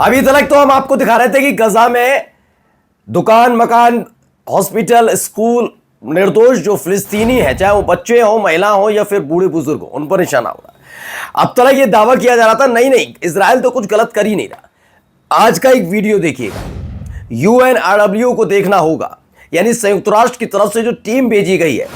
अभी तक तो हम आपको दिखा रहे थे कि गजा में दुकान, मकान, हॉस्पिटल, स्कूल, निर्दोष जो फिलिस्तीनी है, चाहे वो बच्चे हो, महिला हो या फिर बूढ़े बुजुर्ग हो, उन पर निशाना हो रहा है। अब तक ये दावा किया जा रहा था नहीं इजराइल तो कुछ गलत कर ही नहीं रहा। आज का एक वीडियो देखिएगा, UNRW को देखना होगा, यानी संयुक्त राष्ट्र की तरफ से जो टीम भेजी गई है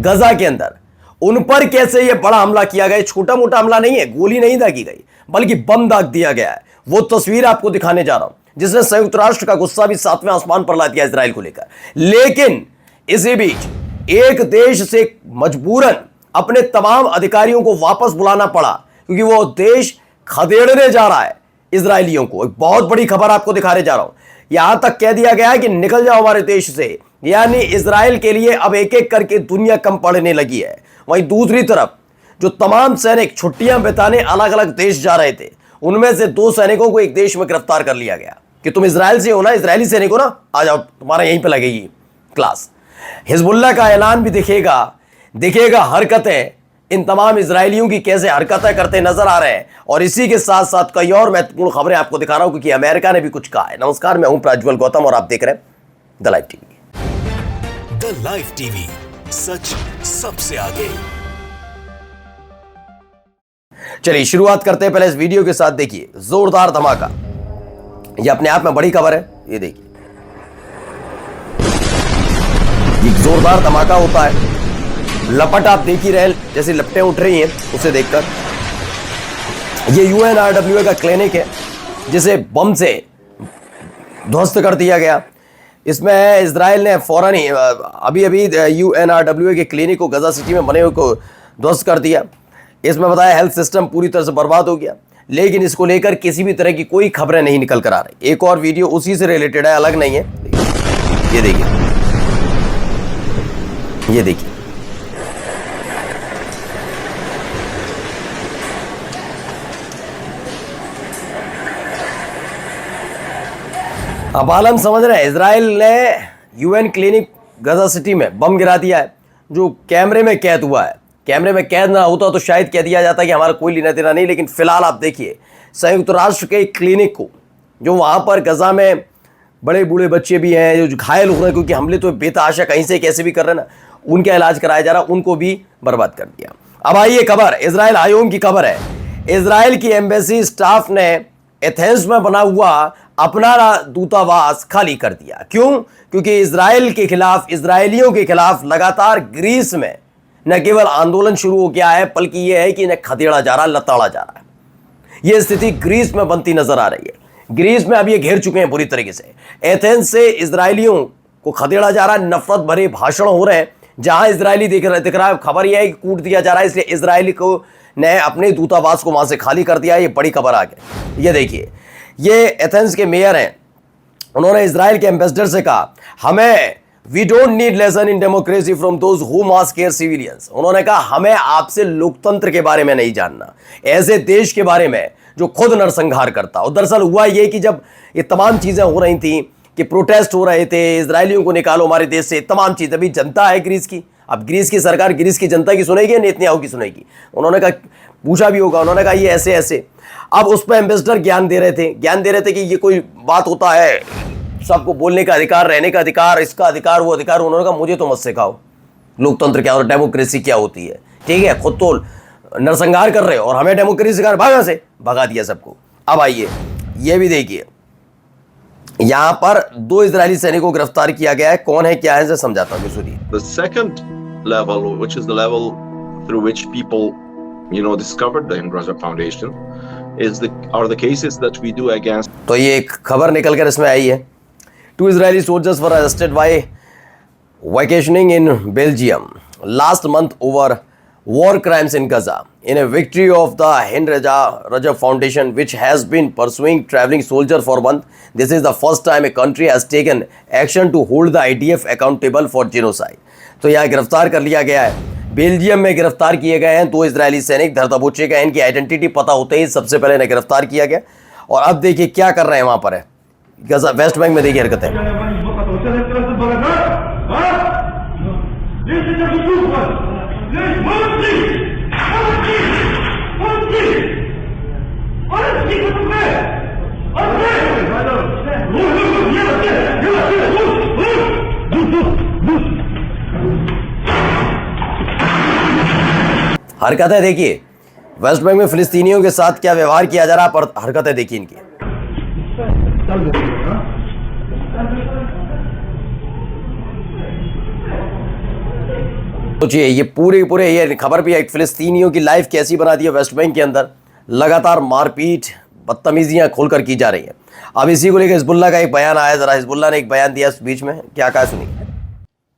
गजा के अंदर, उन पर कैसे यह बड़ा हमला किया गया। छोटा मोटा हमला नहीं है, गोली नहीं दागी गई बल्कि बम दाग दिया गया है। वो तस्वीर आपको दिखाने जा रहा हूं जिसने संयुक्त राष्ट्र का गुस्सा भी 7वें आसमान पर ला दिया इजराइल को लेकर। लेकिन इसी बीच एक देश से मजबूरन अपने तमाम अधिकारियों को वापस बुलाना पड़ा क्योंकि वो देश खदेड़ने जा रहा है इजरायलियों को। एक बहुत बड़ी खबर आपको दिखाने जा रहा हूं। यहां तक कह दिया गया है कि निकल जाओ हमारे देश से, यानी इजराइल के लिए अब एक एक करके दुनिया कम पड़ने लगी है। वहीं दूसरी तरफ जो तमाम सैनिक छुट्टियां बिताने अलग अलग देश जा रहे थे, उनमें से 2 सैनिकों को एक देश में गिरफ्तार कर लिया गया कि तुम इजराइल से हो ना, इजरायली सैनिक हो ना, आ जाओ, तुम्हारा यहीं पे लगेगी क्लास। हिजबुल्लाह का ऐलान भी दिखेगा हरकतें इन तमाम इजरायलियों की कैसे हरकतें करते नजर आ रहे हैं। और इसी के साथ साथ कई और महत्वपूर्ण खबरें आपको दिखा रहा हूं क्योंकि अमेरिका ने भी कुछ कहा है। नमस्कार, मैं हूं प्रज्वल गौतम और आप देख रहे हैं the live TV. The live TV, सच सबसे आगे। चलिए शुरुआत करते हैं पहले इस वीडियो के साथ। देखिए जोरदार धमाका, यह अपने आप में बड़ी खबर है। ये देखिए, एक जोरदार धमाका होता है, लपट आप देख ही रहे, जैसी लपटें उठ रही हैं उसे देखकर। ये UNRWA का क्लिनिक है जिसे बम से ध्वस्त कर दिया गया। इसमें इजराइल ने फौरन ही अभी UNRWA के क्लिनिक को गजा सिटी में बने हुए को ध्वस्त कर दिया। इसमें बताया हेल्थ सिस्टम पूरी तरह से बर्बाद हो गया, लेकिन इसको लेकर किसी भी तरह की कोई खबरें नहीं निकल कर आ रही। एक और वीडियो उसी से रिलेटेड है, अलग नहीं है। ये देखिए, ये देखिए, अब आलम समझ रहे हैं, इजराइल ने UN क्लिनिक गजा सिटी में बम गिरा दिया है जो कैमरे में कैद हुआ है। कैमरे में कैद ना होता तो शायद कह दिया जाता कि हमारा कोई लेना देना नहीं, लेकिन फिलहाल आप देखिए संयुक्त राष्ट्र के क्लिनिक को, जो वहाँ पर गजा में बड़े बूढ़े बच्चे भी हैं जो घायल हो रहे हैं क्योंकि हमले तो बेतहाशा कहीं से कैसे भी कर रहे हैं ना, उनका इलाज कराया जा रहा, उनको भी बर्बाद कर दिया। अब आइए खबर, इजराइल आयोग की खबर है। इजराइल की एम्बेसी स्टाफ ने एथेंस में बना हुआ अपना दूतावास खाली कर दिया। क्यों? क्योंकि इजराइल के खिलाफ, इजरायलियों के खिलाफ लगातार ग्रीस में न केवल आंदोलन शुरू हो गया है बल्कि यह है कि इन्हें खदेड़ा जा रहा, लताड़ा जा रहा है। यह स्थिति ग्रीस में बनती नजर आ रही है। ग्रीस में अब ये घेर चुके हैं बुरी तरीके से। एथेंस से इजरायलियों को खदेड़ा जा रहा है, नफरत भरे भाषण हो रहे हैं। जहां इजरायली दिख रहा है, खबर यह है कि कूट दिया जा रहा है, इसलिए इजरायली को ने अपने दूतावास को वहां से खाली कर दिया। ये बड़ी खबर आ गई। ये देखिए, ये एथेंस के मेयर हैं, उन्होंने इजराइल के एम्बेसडर से कहा, हमें we don't need lesson in democracy from those who must care civilians. उन्होंने कहा हमें आपसे लोकतंत्र के बारे में नहीं जानना, ऐसे देश के बारे में जो खुद नरसंहार करता। और दरअसल हुआ ये कि जब ये तमाम चीजें हो रही थी कि प्रोटेस्ट हो रहे थे, इजरायलियों को निकालो हमारे देश से, तमाम चीज, अभी जनता है ग्रीस की, अब ग्रीस की सरकार ग्रीस की जनता की सुनेगी या नेतन्याहू की सुनेगी? उन्होंने कहा, पूछा भी होगा, उन्होंने कहा ये ऐसे ऐसे। अब उस पर एम्बेसडर ज्ञान दे रहे थे कि ये कोई बात होता है, सबको बोलने का अधिकार, रहने का अधिकार, इसका अधिकार, वो अधिकार। उन्होंने कहा मुझे तो मत सिखाओ लोकतंत्र क्या और डेमोक्रेसी क्या होती है। ठीक है, खुद तो नरसंहार कर रहे हो और हमें डेमोक्रेसी सिखा, भागा से भगा दिया सबको। अब आइए, ये भी देखिए, यहां पर 2 इजरायली सैनिकों को गिरफ्तार किया गया है। कौन है, क्या है, समझाता हूं, सुनिए। The second level, which is the level through which people, discovered the Engraza Foundation, are the cases that we do against. तो ये एक खबर निकल कर इसमें आई है। 2 Israeli soldiers were arrested while vacationing in Belgium last month over war crimes in Gaza. In a victory of the Hind Rajab Foundation, which has been pursuing traveling soldiers for months, this is the first time a country has taken action to hold the IDF accountable for genocide. तो यहाँ गिरफ्तार कर लिया गया है। Belgium में गिरफ्तार किए गए हैं 2 इजरायली सैनिक, धर दबोचे गए। इनकी आइडेंटिटी पता होते ही सबसे पहले इन्हें गिरफ्तार किया गया। और अब देखिए क्या कर रहे हैं वहाँ पर है गजा वेस्ट बैंक में। देखिए हरकतें। हरकतें देखिए, वेस्ट बैंक में फिलिस्तीनियों के साथ क्या व्यवहार किया जा रहा है, पर हरकतें देखिए इनकी। सोचिए ये पूरे ये खबर भी है फिलिस्तीनियों की लाइफ कैसी बना दी है वेस्ट बैंक के अंदर। लगातार मारपीट बदतमीजियां खोलकर की जा रही हैं। अब इसी को लेकर हिजबुल्लाह का एक बयान आया, जरा हिजबुल्लाह ने एक बयान दिया इस बीच में, क्या कहा सुनिए।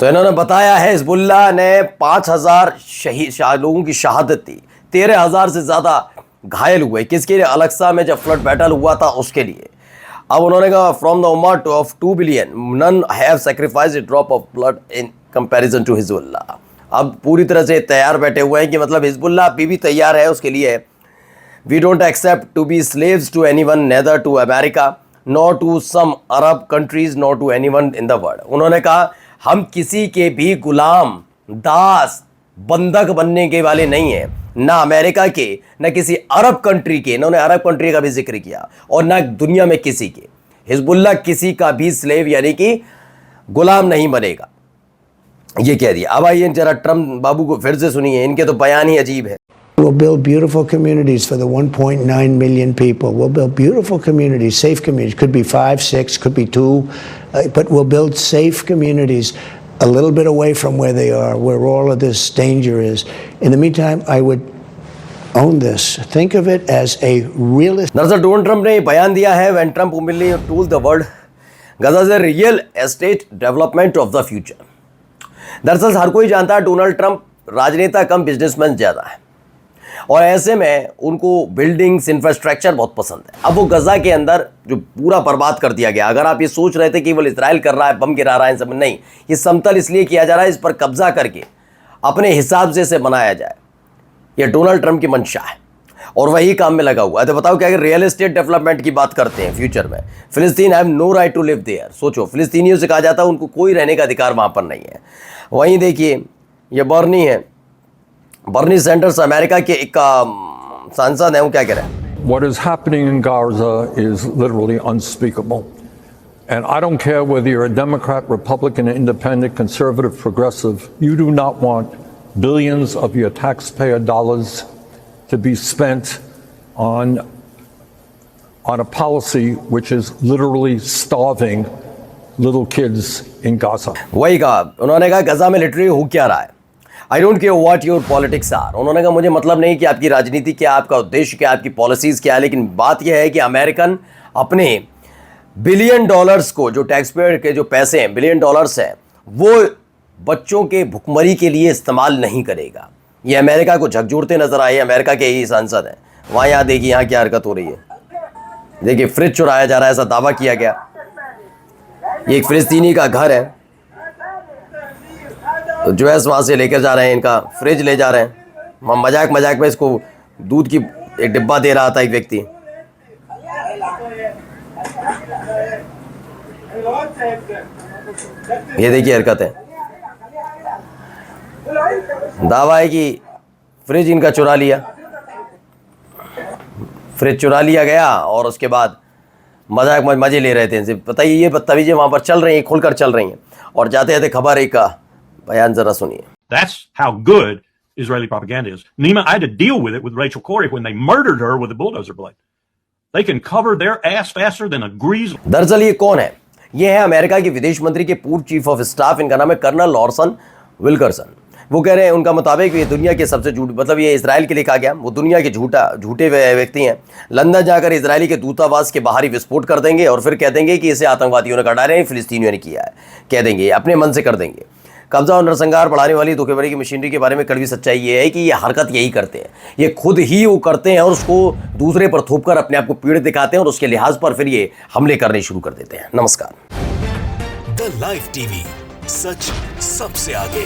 तो इन्होंने बताया है हिजबुल्लाह ने 5000 शहीद लोगों की शहादत दी, 13000 से ज्यादा घायल हुए। किसके लिए? अल-अक्सा में जब फ्लड बैटल हुआ था उसके लिए। अब उन्होंने कहा फ्रॉम द उम्मा of 2 billion none have sacrificed a drop of blood in comparison to Hezbollah. अब पूरी तरह से तैयार बैठे हुए हैं कि मतलब हिजबुल्लाह अभी भी तैयार है उसके लिए। We don't accept to be slaves to anyone, neither to America not to some Arab countries, not to anyone in the world. उन्होंने कहा हम किसी के भी गुलाम, दास, बंधक बनने के वाले नहीं हैं, ना अमेरिका के, ना किसी अरब कंट्री के। इन्होंने अरब कंट्री का भी जिक्र किया, और ना दुनिया में किसी के। हिजबुल्लाह किसी का भी स्लेव यानी कि गुलाम नहीं बनेगा, ये कह दिया। अब आइए जरा ट्रम्प बाबू को फिर से सुनिए, इनके तो बयान ही अजीब है। We'll build beautiful communities for the 1.9 million people. We'll build beautiful communities, safe communities. Could be 5, 6, could be 2, but we'll build safe communities a little bit away from where they are, where all of this danger is. In the meantime, I would own this. Think of it as a realist. दरअसल Donald Trump ने बयान दिया है when Trump openly told the world Gaza is a real estate development of the future. दरअसल हर कोई जानता है Donald Trump राजनेता कम बिजनेसमैन ज़्यादा है, और ऐसे में उनको बिल्डिंग्स, इंफ्रास्ट्रक्चर बहुत पसंद है। अब वो गजा के अंदर जो पूरा बर्बाद कर दिया गया, अगर आप ये सोच रहे थे कि केवल इसराइल कर रहा है, बम गिरा रहा है, सब नहीं, ये समतल इसलिए किया जा रहा है इस पर कब्जा करके अपने हिसाब से इसे बनाया जाए। ये डोनाल्ड ट्रंप की मंशा है और वही काम में लगा हुआ है। तो बताओ क्या रियल एस्टेट डेवलपमेंट की बात करते हैं फ्यूचर में, फिलिस्तीन have no right to live there. सोचो, फिलिस्तीनियों से कहा जाता है उनको कोई रहने का अधिकार वहाँ पर नहीं है। वहीं देखिए ये बर्नी है, बर्नी सैंडर्स अमेरिका के एक सांसद हैं, वो क्या कह रहे हैं। What is happening in Gaza is literally unspeakable. And I don't care whether you're a Democrat, Republican, Independent, Conservative, Progressive, you do not want billions of your taxpayer dollars to be spent on a policy which is literally starving little kids in Gaza. वही कहा उन्होंने, कहा गजा में literally हो क्या रहा है। I don't care what your politics are. उन्होंने कहा मुझे मतलब नहीं कि आपकी राजनीति क्या, आपका उद्देश्य क्या, आपकी पॉलिसीज़ क्या है, लेकिन बात यह है कि अमेरिकन अपने $बिलियन को, जो टैक्स पेयर के जो पैसे हैं $बिलियन हैं, वो बच्चों के भुखमरी के लिए इस्तेमाल नहीं करेगा। ये अमेरिका को झकझोरते नजर आए, अमेरिका के ही सांसद हैं। वहाँ यहाँ देखिए यहाँ क्या हरकत हो रही है। देखिए फ्रिज चुराया जा रहा है, ऐसा दावा किया गया। ये एक फिलिस्तीनी का घर है, तो जो है वहाँ से लेकर जा रहे हैं, इनका फ्रिज ले जा रहे हैं। मजाक में इसको दूध की एक डिब्बा दे रहा था एक व्यक्ति। ये देखिए हरकत है, दावा है कि फ्रिज इनका चुरा लिया, फ्रिज चुरा लिया गया और उसके बाद मजाक मजे ले रहे थे इनसे। बताइए ये बदतमीजी वहाँ पर चल रही हैं, खुलकर चल रही हैं। और जाते जाते खबर एक का बयान जरा सुनिए। That's how good Israeli propaganda is. Nima, I had to deal with it with Rachel Corrie when they murdered her with a bulldozer blade. They can cover their ass faster than a greased. दरअसल ये कौन है? ये है America के विदेश मंत्री के पूर्व चीफ ऑफ स्टाफ, इनका नाम है कर्नल लॉर्सन विल्करसन। वो कह रहे हैं, उनका मुताबिक ये दुनिया के सबसे झूठ, मतलब ये इजराइल के लिए कहा गया, वो दुनिया के झूठे व्यक्ति हैं। लंदन जाकर इजरायली के दूतावास के बाहर ही विस्फोट कर देंगे और फिर कह देंगे कि इसे आतंकवादियों ने कर रहे हैं, फिलिस्तीनियों ने किया है, कह देंगे, अपने मन से कर देंगे। कब्जा और नरसंहार बढ़ाने वाली धोखेबाजी की मशीनरी के बारे में कड़वी सच्चाई ये है कि ये हरकत यही करते हैं, ये खुद ही वो करते हैं और उसको दूसरे पर थोप कर अपने आप को पीड़ित दिखाते हैं और उसके लिहाज पर फिर ये हमले करने शुरू कर देते हैं। नमस्कार। द लाइव टीवी, सच सबसे आगे।